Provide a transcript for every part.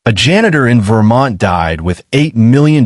A janitor in Vermont died with $8 million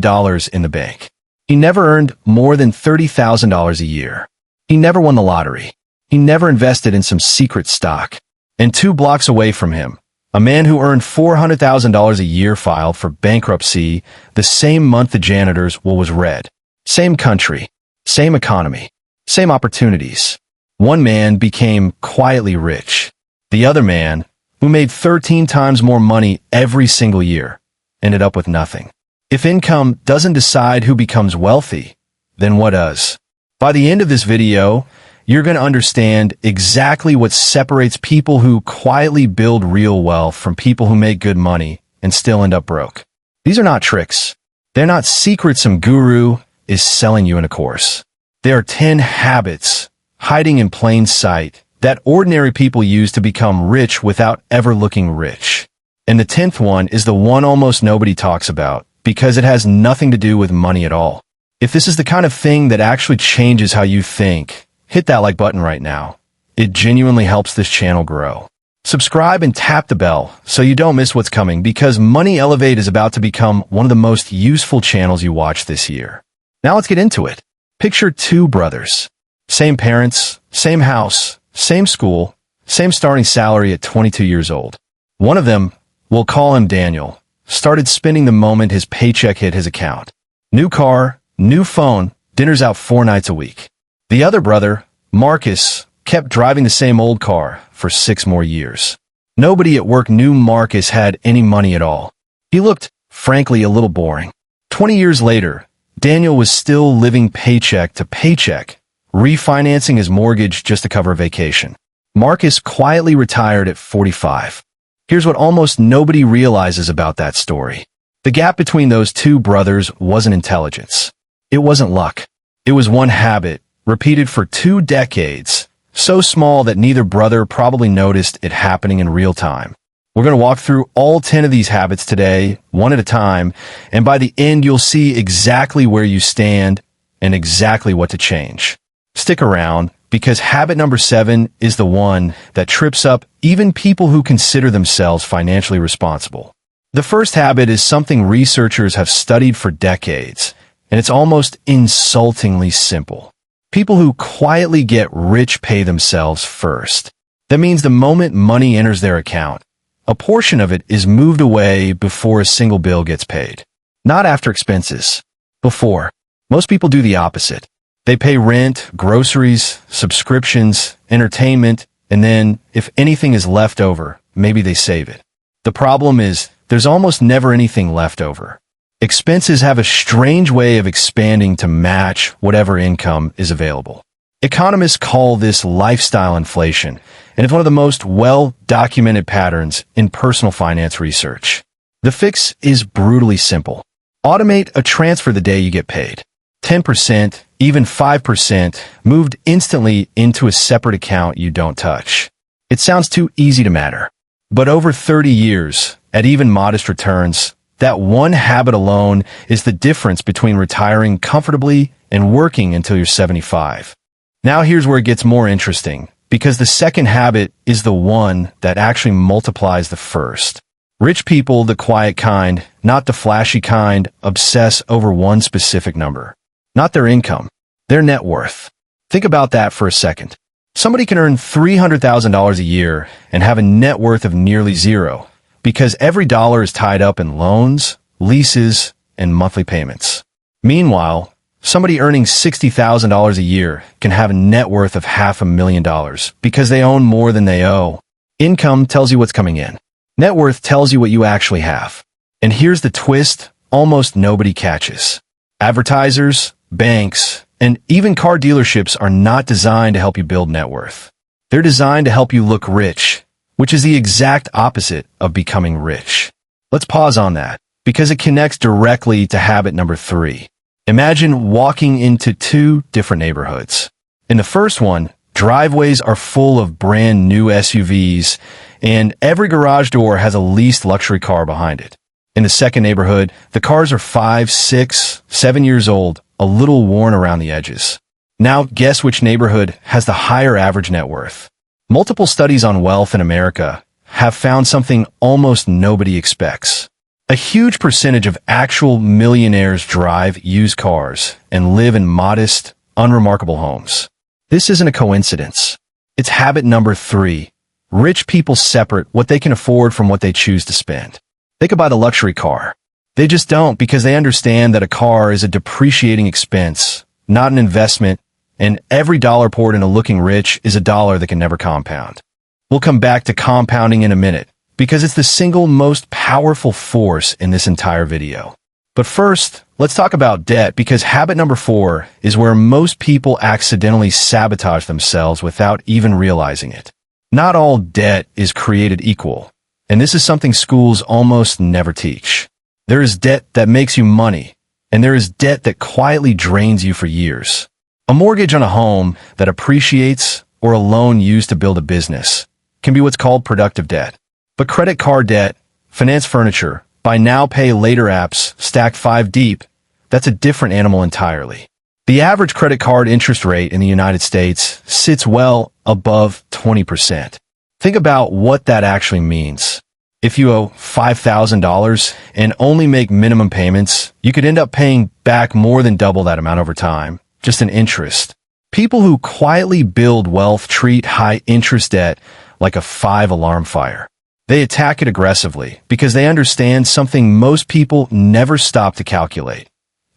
in the bank. He never earned more than $30,000 a year. He never won the lottery. He never invested in some secret stock. And 2 blocks away from him, a man who earned $400,000 a year filed for bankruptcy the same month the janitor's will was read. Same country, same economy, same opportunities. One man became quietly rich. The other man, who made 13 times more money every single year, ended up with nothing. If income doesn't decide who becomes wealthy, then what does? By the end of this video, you're going to understand exactly what separates people who quietly build real wealth from people who make good money and still end up broke. These are not tricks. They're not secrets some guru is selling you in a course. They are 10 habits hiding in plain sight that ordinary people use to become rich without ever looking rich. And the 10th one is the one almost nobody talks about because it has nothing to do with money at all. If this is the kind of thing that actually changes how you think, hit that like button right now. It genuinely helps this channel grow. Subscribe and tap the bell so you don't miss what's coming because Money Elevate is about to become one of the most useful channels you watch this year. Now let's get into it. Picture 2 brothers. Same parents, same house, same school, same starting salary at 22 years old. One of them, we'll call him Daniel, started spending the moment his paycheck hit his account. New car, new phone, dinners out 4 nights a week. The other brother, Marcus, kept driving the same old car for 6 more years. Nobody at work knew Marcus had any money at all. He looked, frankly, a little boring. 20 years later, Daniel was still living paycheck to paycheck, refinancing his mortgage just to cover a vacation. Marcus quietly retired at 45. Here's what almost nobody realizes about that story. The gap between those 2 brothers wasn't intelligence. It wasn't luck. It was one habit, repeated for 2 decades, so small that neither brother probably noticed it happening in real time. We're going to walk through all 10 of these habits today, one at a time, and by the end you'll see exactly where you stand and exactly what to change. Stick around, because habit number 7 is the one that trips up even people who consider themselves financially responsible. The first habit is something researchers have studied for decades, and it's almost insultingly simple. People who quietly get rich pay themselves first. That means the moment money enters their account, a portion of it is moved away before a single bill gets paid. Not after expenses. Before. Most people do the opposite. They pay rent, groceries, subscriptions, entertainment, and then, if anything is left over, maybe they save it. The problem is, there's almost never anything left over. Expenses have a strange way of expanding to match whatever income is available. Economists call this lifestyle inflation, and it's one of the most well-documented patterns in personal finance research. The fix is brutally simple. Automate a transfer the day you get paid. 10%, even 5%, moved instantly into a separate account you don't touch. It sounds too easy to matter. But over 30 years, at even modest returns, that one habit alone is the difference between retiring comfortably and working until you're 75. Now here's where it gets more interesting, because the second habit is the one that actually multiplies the first. Rich people, the quiet kind, not the flashy kind, obsess over one specific number. Not their income, their net worth. Think about that for a second. Somebody can earn $300,000 a year and have a net worth of nearly zero, because every dollar is tied up in loans, leases, and monthly payments. Meanwhile, somebody earning $60,000 a year can have a net worth of $500,000 because they own more than they owe. Income tells you what's coming in. Net worth tells you what you actually have. And here's the twist almost nobody catches. Advertisers, banks, and even car dealerships are not designed to help you build net worth. They're designed to help you look rich, which is the exact opposite of becoming rich. Let's pause on that, because it connects directly to habit number 3. Imagine walking into 2 different neighborhoods. In the first one, driveways are full of brand new SUVs, and every garage door has a leased luxury car behind it. In the second neighborhood, the cars are 5, 6, 7 years old, a little worn around the edges. Now, guess which neighborhood has the higher average net worth? Multiple studies on wealth in America have found something almost nobody expects. A huge percentage of actual millionaires drive used cars and live in modest, unremarkable homes. This isn't a coincidence. It's habit number 3. Rich people separate what they can afford from what they choose to spend. They could buy the luxury car. They just don't, because they understand that a car is a depreciating expense, not an investment, and every dollar poured into looking rich is a dollar that can never compound. We'll come back to compounding in a minute, because it's the single most powerful force in this entire video. But first, let's talk about debt, because habit number 4 is where most people accidentally sabotage themselves without even realizing it. Not all debt is created equal, and this is something schools almost never teach. There is debt that makes you money, and there is debt that quietly drains you for years. A mortgage on a home that appreciates, or a loan used to build a business, can be what's called productive debt. But credit card debt, finance furniture, buy now pay later apps stacked 5 deep, that's a different animal entirely. The average credit card interest rate in the United States sits well above 20%. Think about what that actually means. If you owe $5,000 and only make minimum payments, you could end up paying back more than double that amount over time, just in interest. People who quietly build wealth treat high interest debt like a 5-alarm fire. They attack it aggressively because they understand something most people never stop to calculate.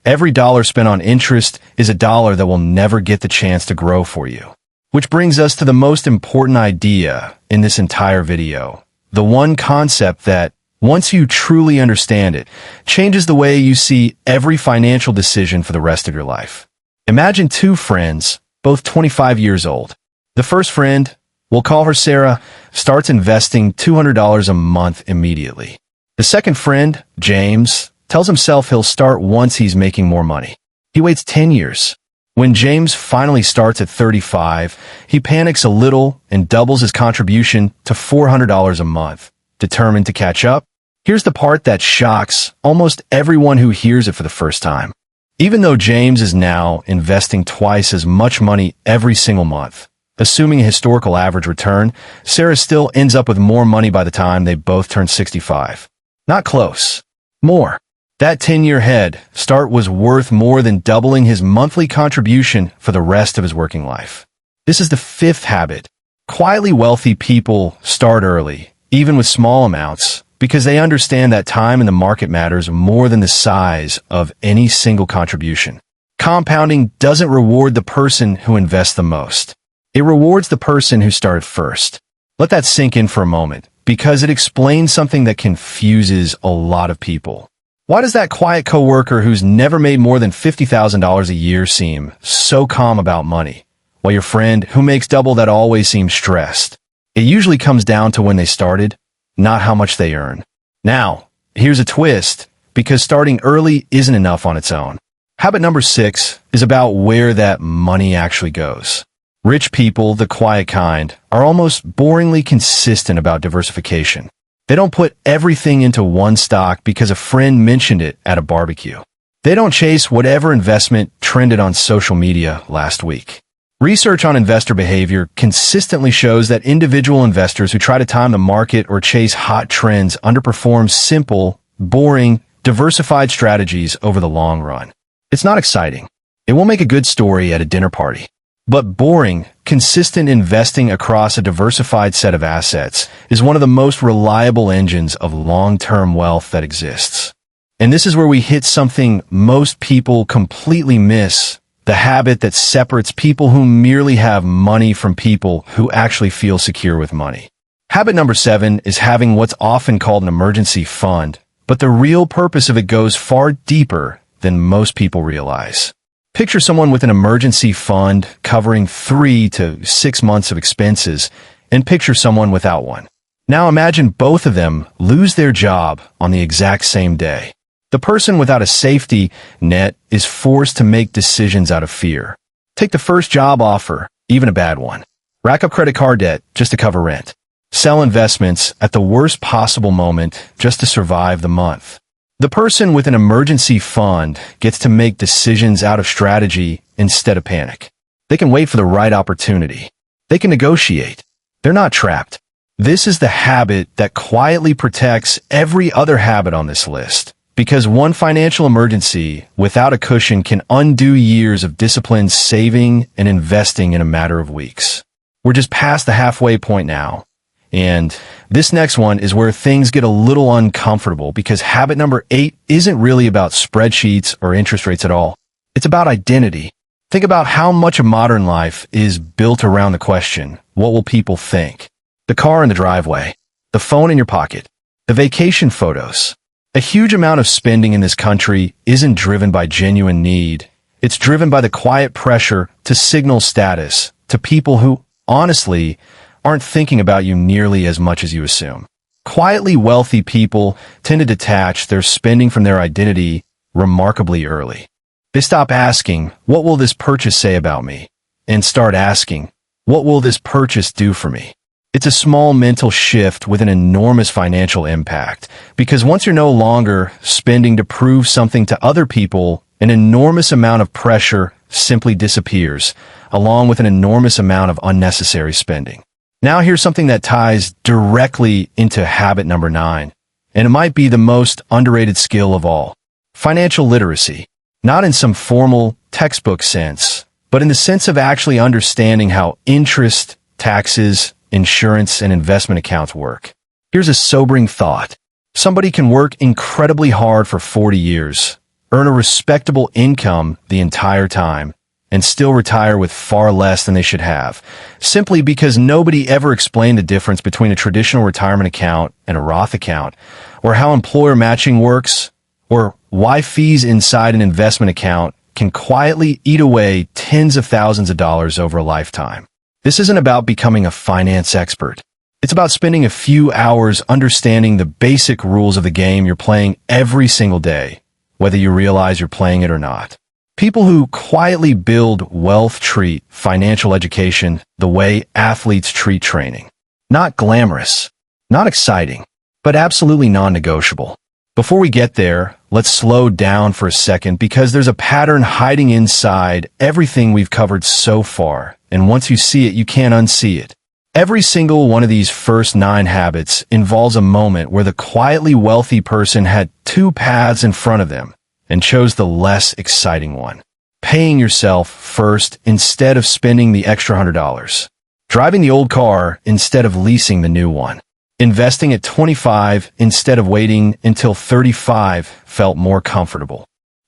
Every dollar spent on interest is a dollar that will never get the chance to grow for you. Which brings us to the most important idea in this entire video. The one concept that, once you truly understand it, changes the way you see every financial decision for the rest of your life. Imagine 2 friends, both 25 years old. The first friend, we'll call her Sarah, starts investing $200 a month immediately. The second friend, James, tells himself he'll start once he's making more money. He waits 10 years. When James finally starts at 35, he panics a little and doubles his contribution to $400 a month. Determined to catch up? Here's the part that shocks almost everyone who hears it for the first time. Even though James is now investing twice as much money every single month, assuming a historical average return, Sarah still ends up with more money by the time they both turn 65. Not close. More. That 10-year head start was worth more than doubling his monthly contribution for the rest of his working life. This is the 5th habit. Quietly wealthy people start early, even with small amounts, because they understand that time in the market matters more than the size of any single contribution. Compounding doesn't reward the person who invests the most. It rewards the person who started first. Let that sink in for a moment, because it explains something that confuses a lot of people. Why does that quiet coworker who's never made more than $50,000 a year seem so calm about money, while your friend who makes double that always seems stressed? It usually comes down to when they started, not how much they earn. Now, here's a twist, because starting early isn't enough on its own. Habit number 6 is about where that money actually goes. Rich people, the quiet kind, are almost boringly consistent about diversification. They don't put everything into one stock because a friend mentioned it at a barbecue. They don't chase whatever investment trended on social media last week. Research on investor behavior consistently shows that individual investors who try to time the market or chase hot trends underperform simple, boring, diversified strategies over the long run. It's not exciting. It won't make a good story at a dinner party. But boring, consistent investing across a diversified set of assets is one of the most reliable engines of long-term wealth that exists. And this is where we hit something most people completely miss, the habit that separates people who merely have money from people who actually feel secure with money. Habit number 7 is having what's often called an emergency fund, but the real purpose of it goes far deeper than most people realize. Picture someone with an emergency fund covering 3 to 6 months of expenses, and picture someone without one. Now imagine both of them lose their job on the exact same day. The person without a safety net is forced to make decisions out of fear. Take the first job offer, even a bad one. Rack up credit card debt just to cover rent. Sell investments at the worst possible moment just to survive the month. The person with an emergency fund gets to make decisions out of strategy instead of panic. They can wait for the right opportunity. They can negotiate. They're not trapped. This is the habit that quietly protects every other habit on this list. Because one financial emergency without a cushion can undo years of disciplined saving and investing in a matter of weeks. We're just past the halfway point now. And this next one is where things get a little uncomfortable because habit number 8 isn't really about spreadsheets or interest rates at all. It's about identity. Think about how much of modern life is built around the question, what will people think? The car in the driveway, the phone in your pocket, the vacation photos. A huge amount of spending in this country isn't driven by genuine need. It's driven by the quiet pressure to signal status to people who, honestly, aren't thinking about you nearly as much as you assume. Quietly wealthy people tend to detach their spending from their identity remarkably early. They stop asking, what will this purchase say about me? And start asking, what will this purchase do for me? It's a small mental shift with an enormous financial impact, because once you're no longer spending to prove something to other people, an enormous amount of pressure simply disappears, along with an enormous amount of unnecessary spending. Now here's something that ties directly into habit number 9, and it might be the most underrated skill of all. Financial literacy. Not in some formal textbook sense, but in the sense of actually understanding how interest, taxes, insurance, and investment accounts work. Here's a sobering thought. Somebody can work incredibly hard for 40 years, earn a respectable income the entire time, and still retire with far less than they should have, simply because nobody ever explained the difference between a traditional retirement account and a Roth account, or how employer matching works, or why fees inside an investment account can quietly eat away tens of thousands of dollars over a lifetime. This isn't about becoming a finance expert. It's about spending a few hours understanding the basic rules of the game you're playing every single day, whether you realize you're playing it or not. People who quietly build wealth treat financial education the way athletes treat training. Not glamorous, not exciting, but absolutely non-negotiable. Before we get there, let's slow down for a second because there's a pattern hiding inside everything we've covered so far, and once you see it, you can't unsee it. Every single one of these first 9 habits involves a moment where the quietly wealthy person had 2 paths in front of them and chose the less exciting one. Paying yourself first instead of spending the extra $100. Driving the old car instead of leasing the new one. Investing at 25 instead of waiting until 35 felt more comfortable.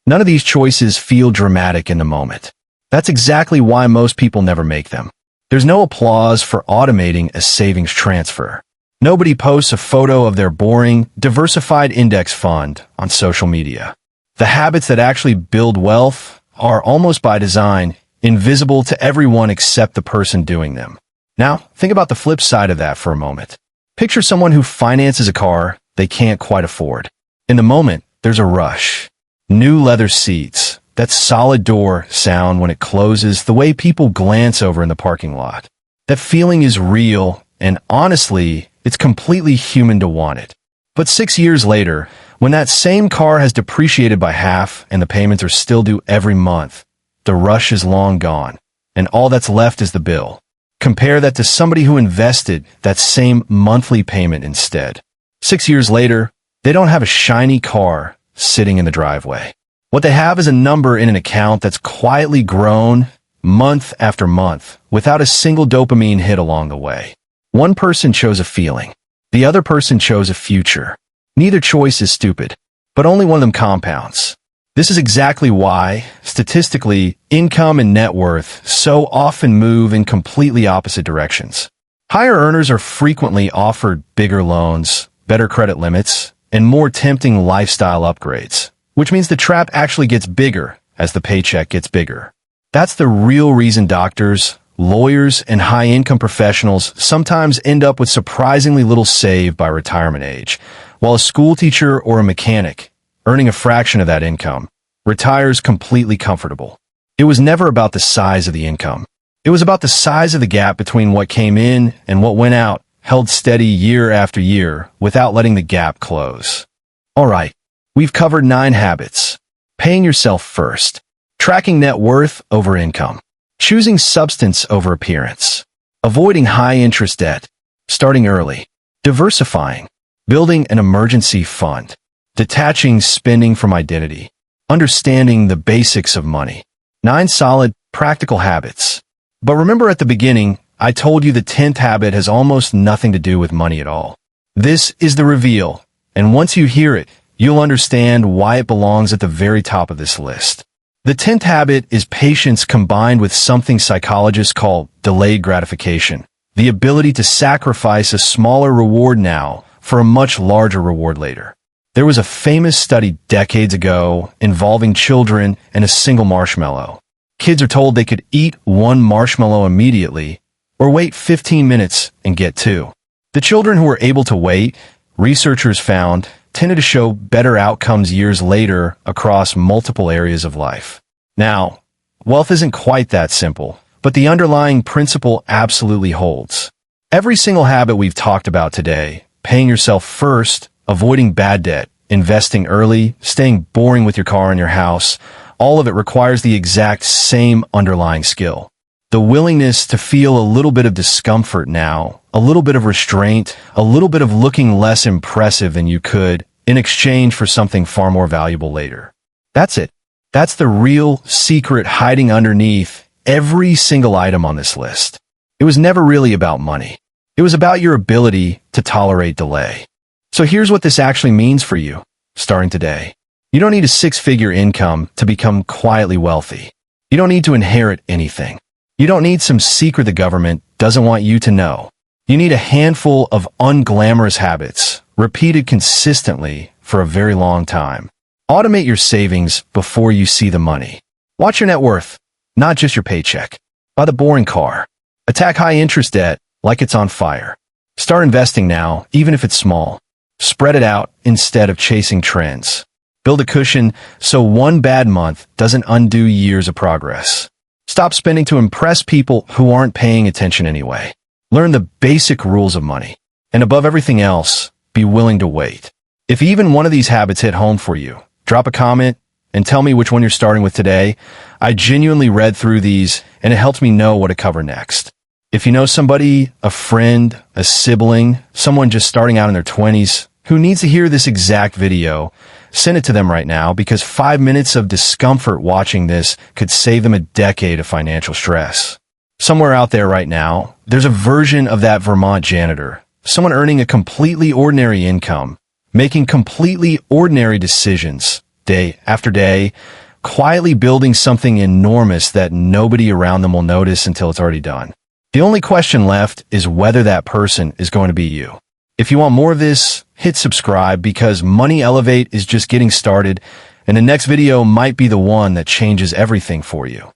None of these choices feel dramatic in the moment. That's exactly why most people never make them. There's no applause for automating a savings transfer. Nobody posts a photo of their boring, diversified index fund on social media. The habits that actually build wealth are almost by design invisible to everyone except the person doing them. Now, think about the flip side of that for a moment. Picture someone who finances a car they can't quite afford. In the moment, there's a rush. New leather seats, that solid door sound when it closes, the way people glance over in the parking lot. That feeling is real, and honestly, it's completely human to want it. But 6 years later, when that same car has depreciated by half and the payments are still due every month, the rush is long gone, and all that's left is the bill. Compare that to somebody who invested that same monthly payment instead. 6 years later, they don't have a shiny car sitting in the driveway. What they have is a number in an account that's quietly grown month after month without a single dopamine hit along the way. One person chose a feeling. The other person chose a future. Neither choice is stupid, but only one of them compounds. This is exactly why, statistically, income and net worth so often move in completely opposite directions. Higher earners are frequently offered bigger loans, better credit limits, and more tempting lifestyle upgrades, which means the trap actually gets bigger as the paycheck gets bigger. That's the real reason doctors, lawyers, and high-income professionals sometimes end up with surprisingly little saved by retirement age, while a school teacher or a mechanic, earning a fraction of that income, retires completely comfortable. It was never about the size of the income. It was about the size of the gap between what came in and what went out, held steady year after year without letting the gap close. All right, we've covered 9 habits. Paying yourself first. Tracking net worth over income. Choosing substance over appearance. Avoiding high-interest debt. Starting early. Diversifying. Building an emergency fund. Detaching spending from identity. Understanding the basics of money. 9 solid, practical habits. But remember at the beginning, I told you the 10th habit has almost nothing to do with money at all. This is the reveal, and once you hear it, you'll understand why it belongs at the very top of this list. The 10th habit is patience combined with something psychologists call delayed gratification, the ability to sacrifice a smaller reward now for a much larger reward later. There was a famous study decades ago involving children and a single marshmallow. Kids are told they could eat 1 marshmallow immediately or wait 15 minutes and get 2. The children who were able to wait, researchers found, tended to show better outcomes years later across multiple areas of life. Now, wealth isn't quite that simple, but the underlying principle absolutely holds. Every single habit we've talked about today, paying yourself first, avoiding bad debt, investing early, staying boring with your car and your house, all of it requires the exact same underlying skill. The willingness to feel a little bit of discomfort now, a little bit of restraint, a little bit of looking less impressive than you could in exchange for something far more valuable later. That's it. That's the real secret hiding underneath every single item on this list. It was never really about money. It was about your ability to tolerate delay. So here's what this actually means for you, starting today. You don't need a 6-figure income to become quietly wealthy. You don't need to inherit anything. You don't need some secret the government doesn't want you to know. You need a handful of unglamorous habits, repeated consistently for a very long time. Automate your savings before you see the money. Watch your net worth, not just your paycheck. Buy the boring car. Attack high-interest debt like it's on fire. Start investing now, even if it's small. Spread it out instead of chasing trends. Build a cushion so one bad month doesn't undo years of progress. Stop spending to impress people who aren't paying attention anyway. Learn the basic rules of money. And above everything else, be willing to wait. If even one of these habits hit home for you, drop a comment and tell me which one you're starting with today. I genuinely read through these and it helps me know what to cover next. If you know somebody, a friend, a sibling, someone just starting out in their 20s who needs to hear this exact video, send it to them right now because 5 minutes of discomfort watching this could save them a decade of financial stress. Somewhere out there right now, there's a version of that Vermont janitor, someone earning a completely ordinary income, making completely ordinary decisions day after day, quietly building something enormous that nobody around them will notice until it's already done. The only question left is whether that person is going to be you. If you want more of this, hit subscribe because Money Elevate is just getting started, and the next video might be the one that changes everything for you.